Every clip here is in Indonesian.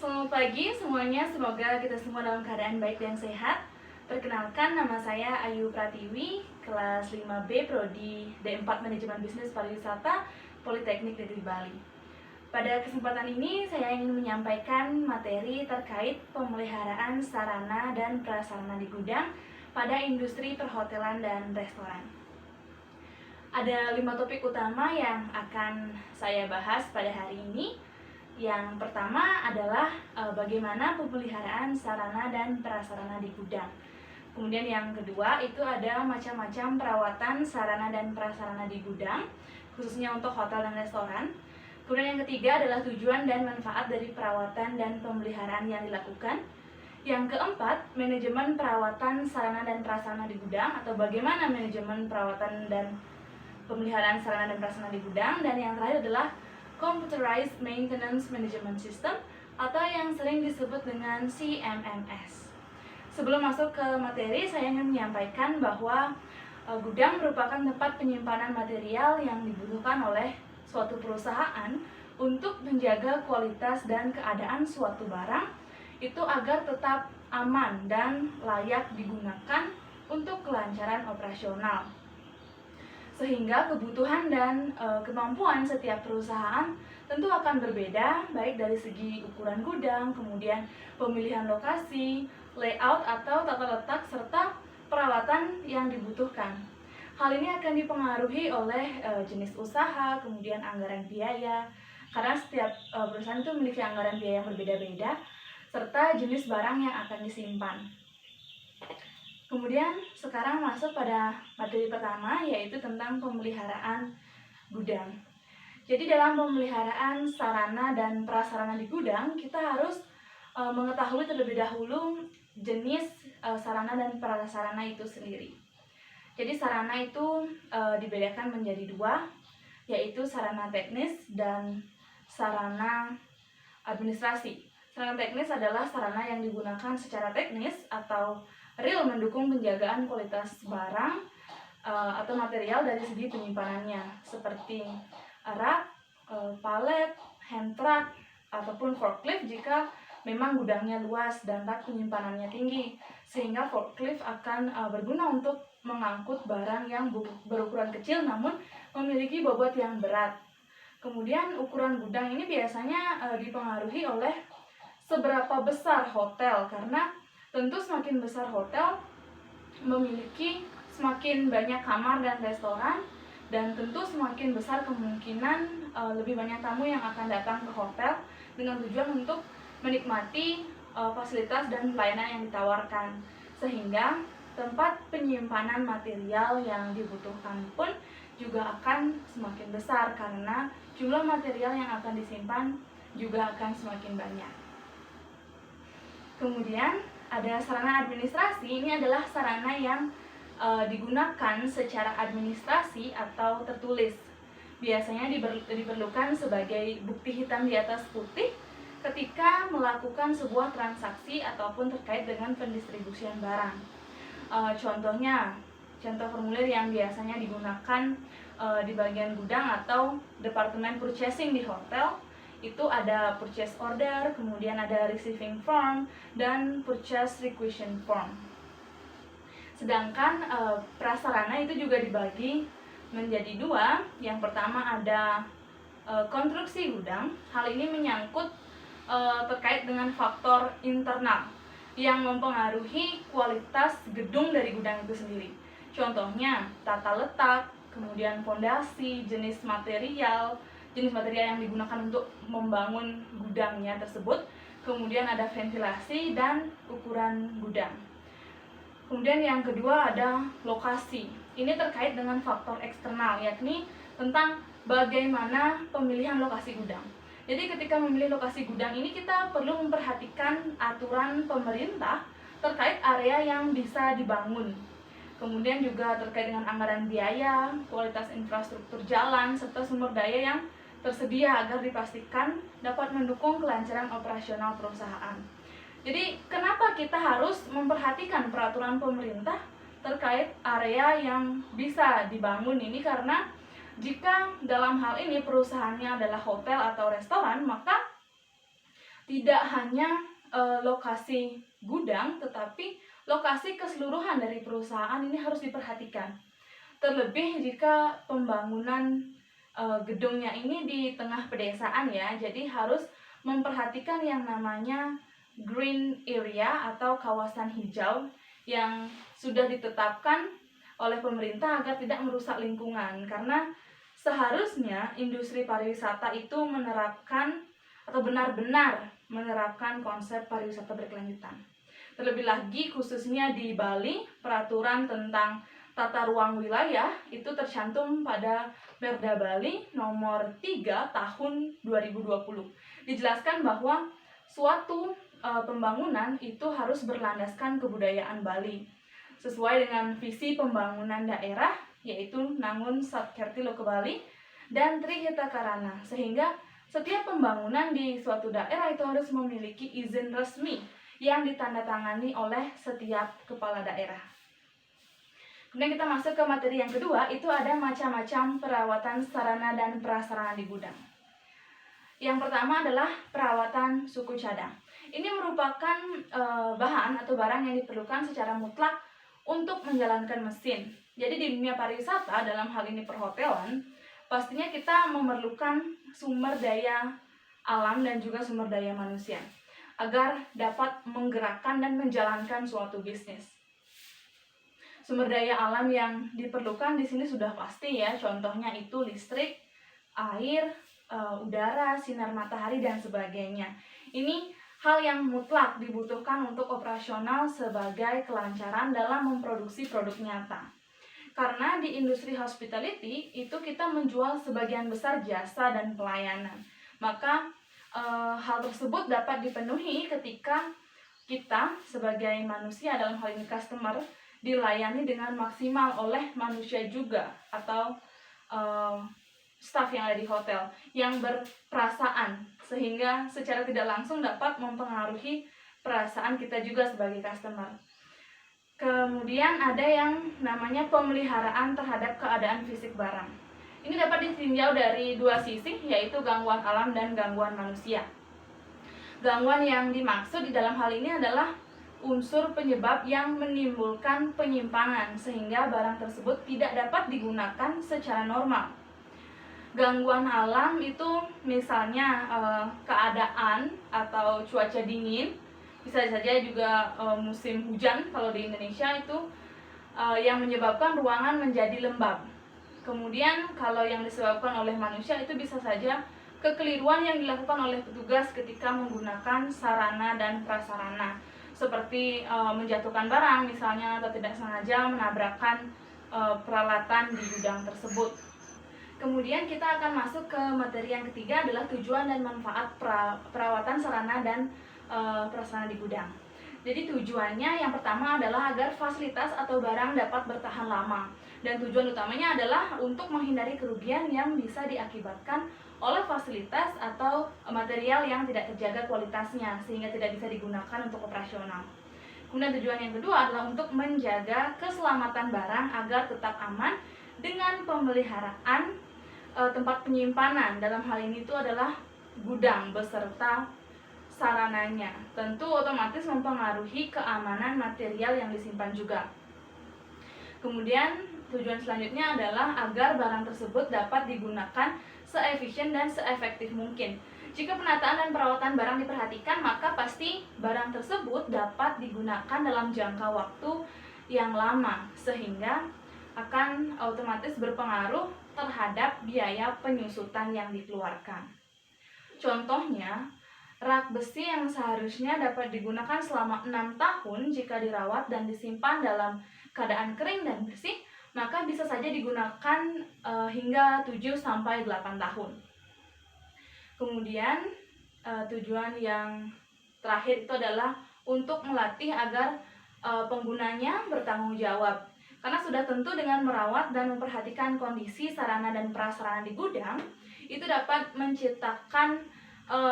Selamat pagi semuanya, semoga kita semua dalam keadaan baik dan sehat. Perkenalkan, nama saya Ayu Pratiwi, kelas 5B Prodi D4 Manajemen Bisnis Pariwisata, Politeknik Negeri Bali. Pada kesempatan ini, saya ingin menyampaikan materi terkait pemeliharaan sarana dan prasarana di gudang pada industri perhotelan dan restoran. Ada 5 topik utama yang akan saya bahas pada hari ini. Yang pertama adalah bagaimana pemeliharaan sarana dan prasarana di gudang. Kemudian yang kedua itu ada macam-macam perawatan sarana dan prasarana di gudang, khususnya untuk hotel dan restoran. Kemudian yang ketiga adalah tujuan dan manfaat dari perawatan dan pemeliharaan yang dilakukan. Yang keempat, manajemen perawatan sarana dan prasarana di gudang atau bagaimana manajemen perawatan dan pemeliharaan sarana dan prasarana di gudang. Dan yang terakhir adalah Computerized Maintenance Management System atau yang sering disebut dengan CMMS. Sebelum masuk ke materi, saya ingin menyampaikan bahwa gudang merupakan tempat penyimpanan material yang dibutuhkan oleh suatu perusahaan untuk menjaga kualitas dan keadaan suatu barang itu agar tetap aman dan layak digunakan untuk kelancaran operasional. Sehingga kebutuhan dan kemampuan setiap perusahaan tentu akan berbeda, baik dari segi ukuran gudang, kemudian pemilihan lokasi, layout atau tata letak, serta peralatan yang dibutuhkan. Hal ini akan dipengaruhi oleh jenis usaha, kemudian anggaran biaya, karena setiap perusahaan itu memiliki anggaran biaya yang berbeda-beda, serta jenis barang yang akan disimpan. Kemudian sekarang masuk pada materi pertama, yaitu tentang pemeliharaan gudang. Jadi dalam pemeliharaan sarana dan prasarana di gudang, kita harus mengetahui terlebih dahulu jenis sarana dan prasarana itu sendiri. Jadi sarana itu dibedakan menjadi dua, yaitu sarana teknis dan sarana administrasi. Sarana teknis adalah sarana yang digunakan secara teknis atau real mendukung penjagaan kualitas barang atau material dari segi penyimpanannya, seperti rak, palet, hand truck, ataupun forklift jika memang gudangnya luas dan rak penyimpanannya tinggi, sehingga forklift akan berguna untuk mengangkut barang yang berukuran kecil namun memiliki bobot yang berat. Kemudian ukuran gudang ini biasanya dipengaruhi oleh seberapa besar hotel, karena tentu semakin besar hotel memiliki semakin banyak kamar dan restoran, dan tentu semakin besar kemungkinan lebih banyak tamu yang akan datang ke hotel dengan tujuan untuk menikmati fasilitas dan pelayanan yang ditawarkan, sehingga tempat penyimpanan material yang dibutuhkan pun juga akan semakin besar karena jumlah material yang akan disimpan juga akan semakin banyak. Kemudian ada sarana administrasi. Ini adalah sarana yang digunakan secara administrasi atau tertulis. Biasanya diperlukan sebagai bukti hitam di atas putih ketika melakukan sebuah transaksi ataupun terkait dengan pendistribusian barang. Contoh formulir yang biasanya digunakan di bagian gudang atau departemen purchasing di hotel itu ada purchase order, kemudian ada receiving form, dan purchase requisition form. Sedangkan prasarana itu juga dibagi menjadi dua. Yang pertama ada konstruksi gudang. Hal ini menyangkut terkait dengan faktor internal yang mempengaruhi kualitas gedung dari gudang itu sendiri. Contohnya tata letak, kemudian fondasi, jenis material yang digunakan untuk membangun gudangnya tersebut, kemudian ada ventilasi dan ukuran gudang. Kemudian yang kedua ada lokasi. Ini terkait dengan faktor eksternal, yakni tentang bagaimana pemilihan lokasi gudang. Jadi ketika memilih lokasi gudang ini kita perlu memperhatikan aturan pemerintah terkait area yang bisa dibangun. Kemudian juga terkait dengan anggaran biaya, kualitas infrastruktur jalan, serta sumber daya yang tersedia agar dipastikan dapat mendukung kelancaran operasional perusahaan. Jadi kenapa kita harus memperhatikan peraturan pemerintah terkait area yang bisa dibangun ini? Karena jika dalam hal ini perusahaannya adalah hotel atau restoran, maka tidak hanya lokasi gudang, tetapi lokasi keseluruhan dari perusahaan ini harus diperhatikan. Terlebih jika pembangunan gedungnya ini di tengah pedesaan ya, jadi harus memperhatikan yang namanya green area atau kawasan hijau yang sudah ditetapkan oleh pemerintah agar tidak merusak lingkungan, karena seharusnya industri pariwisata itu menerapkan atau benar-benar menerapkan konsep pariwisata berkelanjutan. Terlebih lagi khususnya di Bali, peraturan tentang tata ruang wilayah itu tercantum pada Perda Bali nomor 3 tahun 2020. Dijelaskan bahwa suatu pembangunan itu harus berlandaskan kebudayaan Bali sesuai dengan visi pembangunan daerah, yaitu Nangun Satkertilo ke Bali dan Trihita Karana, sehingga setiap pembangunan di suatu daerah itu harus memiliki izin resmi yang ditandatangani oleh setiap kepala daerah. Kemudian kita masuk ke materi yang kedua, itu ada macam-macam perawatan sarana dan prasarana di gudang. Yang pertama adalah perawatan suku cadang. Ini merupakan bahan atau barang yang diperlukan secara mutlak untuk menjalankan mesin. Jadi di dunia pariwisata, dalam hal ini perhotelan, pastinya kita memerlukan sumber daya alam dan juga sumber daya manusia agar dapat menggerakkan dan menjalankan suatu bisnis. Sumber daya alam yang diperlukan di sini sudah pasti ya, contohnya itu listrik, air, udara, sinar matahari dan sebagainya. Ini hal yang mutlak dibutuhkan untuk operasional sebagai kelancaran dalam memproduksi produk nyata. Karena di industri hospitality itu kita menjual sebagian besar jasa dan pelayanan. Maka hal tersebut dapat dipenuhi ketika kita sebagai manusia, dalam hal ini customer, dilayani dengan maksimal oleh manusia juga atau staf yang ada di hotel yang berperasaan, sehingga secara tidak langsung dapat mempengaruhi perasaan kita juga sebagai customer. Kemudian ada yang namanya pemeliharaan terhadap keadaan fisik barang. Ini dapat ditinjau dari dua sisi, yaitu gangguan alam dan gangguan manusia. Gangguan yang dimaksud di dalam hal ini adalah unsur penyebab yang menimbulkan penyimpangan sehingga barang tersebut tidak dapat digunakan secara normal. Gangguan alam itu misalnya keadaan atau cuaca dingin, bisa saja juga musim hujan kalau di Indonesia itu yang menyebabkan ruangan menjadi lembab. Kemudian kalau yang disebabkan oleh manusia itu bisa saja kekeliruan yang dilakukan oleh petugas ketika menggunakan sarana dan prasarana, seperti menjatuhkan barang misalnya atau tidak sengaja menabrakkan peralatan di gudang tersebut. Kemudian kita akan masuk ke materi yang ketiga, adalah tujuan dan manfaat perawatan sarana dan prasarana di gudang. Jadi tujuannya yang pertama adalah agar fasilitas atau barang dapat bertahan lama, dan tujuan utamanya adalah untuk menghindari kerugian yang bisa diakibatkan oleh fasilitas atau material yang tidak terjaga kualitasnya sehingga tidak bisa digunakan untuk operasional. Kemudian tujuan yang kedua adalah untuk menjaga keselamatan barang agar tetap aman dengan pemeliharaan tempat penyimpanan. Dalam hal ini itu adalah gudang beserta sarananya. Tentu otomatis mempengaruhi keamanan material yang disimpan juga. Kemudian tujuan selanjutnya adalah agar barang tersebut dapat digunakan seefisien dan seefektif mungkin. Jika penataan dan perawatan barang diperhatikan, maka pasti barang tersebut dapat digunakan dalam jangka waktu yang lama, sehingga akan otomatis berpengaruh terhadap biaya penyusutan yang dikeluarkan. Contohnya, rak besi yang seharusnya dapat digunakan selama 6 tahun jika dirawat dan disimpan dalam keadaan kering dan bersih, maka bisa saja digunakan hingga 7-8 tahun. Kemudian tujuan yang terakhir itu adalah untuk melatih agar penggunanya bertanggung jawab. Karena sudah tentu dengan merawat dan memperhatikan kondisi sarana dan prasarana di gudang, itu dapat menciptakan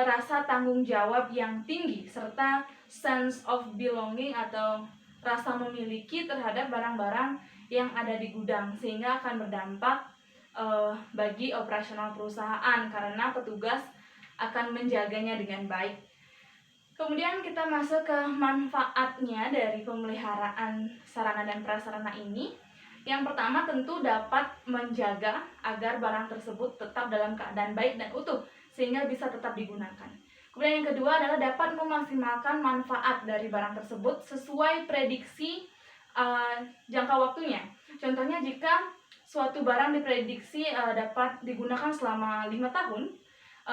rasa tanggung jawab yang tinggi serta sense of belonging atau rasa memiliki terhadap barang-barang yang ada di gudang, sehingga akan berdampak bagi operasional perusahaan karena petugas akan menjaganya dengan baik. Kemudian kita masuk ke manfaatnya dari pemeliharaan sarana dan prasarana ini. Yang pertama tentu dapat menjaga agar barang tersebut tetap dalam keadaan baik dan utuh sehingga bisa tetap digunakan. Kemudian yang kedua adalah dapat memaksimalkan manfaat dari barang tersebut sesuai prediksi jangka waktunya. Contohnya jika suatu barang diprediksi dapat digunakan selama 5 tahun,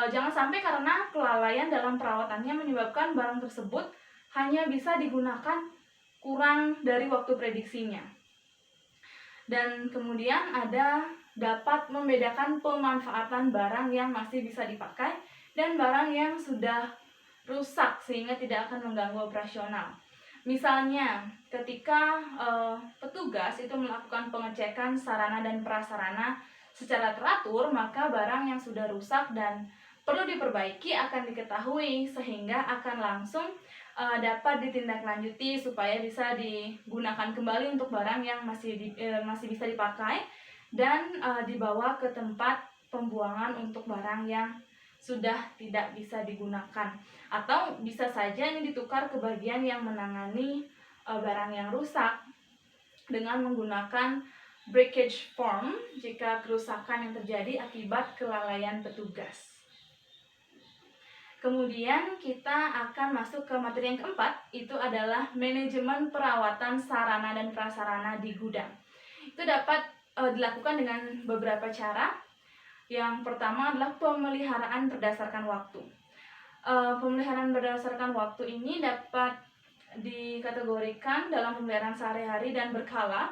jangan sampai karena kelalaian dalam perawatannya menyebabkan barang tersebut hanya bisa digunakan kurang dari waktu prediksinya. Dan kemudian ada dapat membedakan pemanfaatan barang yang masih bisa dipakai dan barang yang sudah rusak sehingga tidak akan mengganggu operasional. Misalnya, ketika petugas itu melakukan pengecekan sarana dan prasarana secara teratur, maka barang yang sudah rusak dan perlu diperbaiki akan diketahui sehingga akan langsung dapat ditindaklanjuti supaya bisa digunakan kembali untuk barang yang masih bisa dipakai dan dibawa ke tempat pembuangan untuk barang yang sudah tidak bisa digunakan, atau bisa saja ini ditukar ke bagian yang menangani barang yang rusak dengan menggunakan breakage form jika kerusakan yang terjadi akibat kelalaian petugas. Kemudian kita akan masuk ke materi yang keempat, itu adalah manajemen perawatan sarana dan prasarana di gudang. Itu dapat dilakukan dengan beberapa cara. Yang pertama adalah pemeliharaan berdasarkan waktu. Pemeliharaan berdasarkan waktu ini dapat dikategorikan dalam pemeliharaan sehari-hari dan berkala.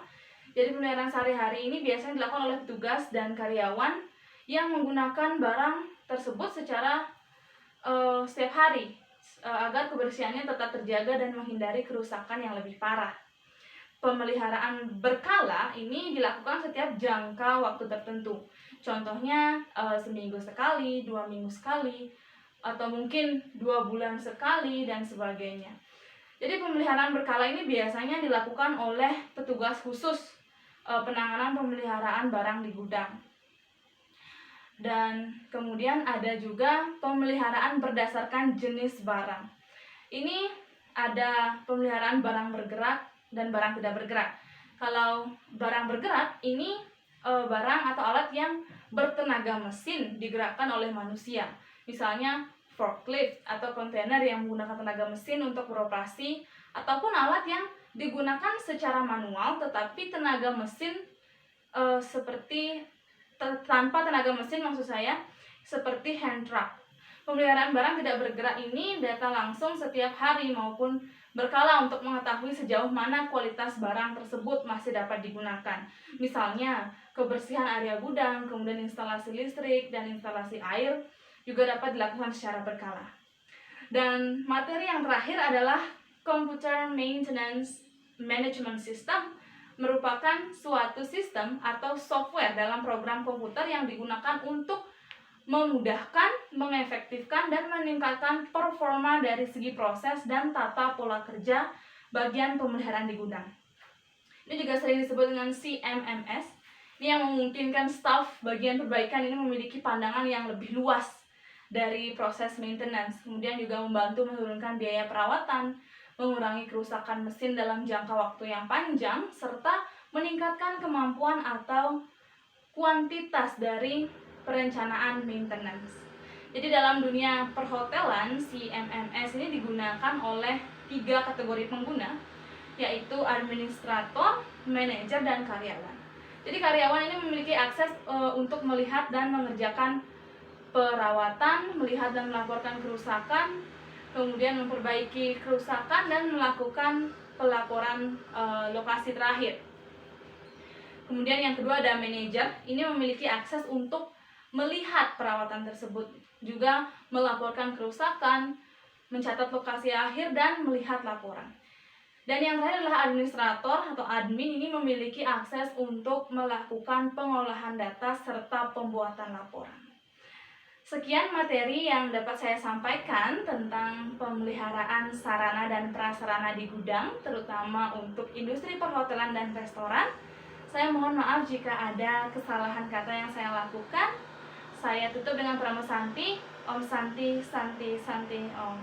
Jadi pemeliharaan sehari-hari ini biasanya dilakukan oleh petugas dan karyawan yang menggunakan barang tersebut secara setiap hari agar kebersihannya tetap terjaga dan menghindari kerusakan yang lebih parah. Pemeliharaan berkala ini dilakukan setiap jangka waktu tertentu. Contohnya seminggu sekali, 2 minggu sekali, atau mungkin 2 bulan sekali dan sebagainya. Jadi pemeliharaan berkala ini biasanya dilakukan oleh petugas khusus penanganan pemeliharaan barang di gudang. Dan kemudian ada juga pemeliharaan berdasarkan jenis barang. Ini ada pemeliharaan barang bergerak dan barang tidak bergerak. Kalau barang bergerak ini barang atau alat yang bertenaga mesin digerakkan oleh manusia. Misalnya forklift atau kontainer yang menggunakan tenaga mesin untuk beroperasi, ataupun alat yang digunakan secara manual tetapi tenaga mesin tanpa tenaga mesin, maksud saya seperti hand truck. Pemeliharaan barang tidak bergerak ini data langsung setiap hari maupun berkala untuk mengetahui sejauh mana kualitas barang tersebut masih dapat digunakan. Misalnya kebersihan area gudang, kemudian instalasi listrik dan instalasi air juga dapat dilakukan secara berkala. Dan materi yang terakhir adalah Computer Maintenance Management System, merupakan suatu sistem atau software dalam program komputer yang digunakan untuk memudahkan, mengefektifkan, dan meningkatkan performa dari segi proses dan tata pola kerja bagian pemeliharaan di gudang. Ini juga sering disebut dengan CMMS. Ini yang memungkinkan staf bagian perbaikan ini memiliki pandangan yang lebih luas dari proses maintenance. Kemudian juga membantu menurunkan biaya perawatan, mengurangi kerusakan mesin dalam jangka waktu yang panjang, serta meningkatkan kemampuan atau kuantitas dari perencanaan maintenance. Jadi dalam dunia perhotelan, CMMS ini digunakan oleh 3 kategori pengguna, yaitu administrator, manajer, dan karyawan. Jadi karyawan ini memiliki akses untuk melihat dan mengerjakan perawatan, melihat dan melaporkan kerusakan, kemudian memperbaiki kerusakan dan melakukan pelaporan lokasi terakhir. Kemudian yang kedua ada manajer, ini memiliki akses untuk melihat perawatan tersebut, juga melaporkan kerusakan, mencatat lokasi akhir, dan melihat laporan. Dan yang terakhir adalah administrator atau admin, ini memiliki akses untuk melakukan pengolahan data serta pembuatan laporan. Sekian materi yang dapat saya sampaikan tentang pemeliharaan sarana dan prasarana di gudang, terutama untuk industri perhotelan dan restoran. Saya mohon maaf jika ada kesalahan kata yang saya lakukan. Saya tutup dengan Pramo Santi. Om Santi, Santi, Santi, Om.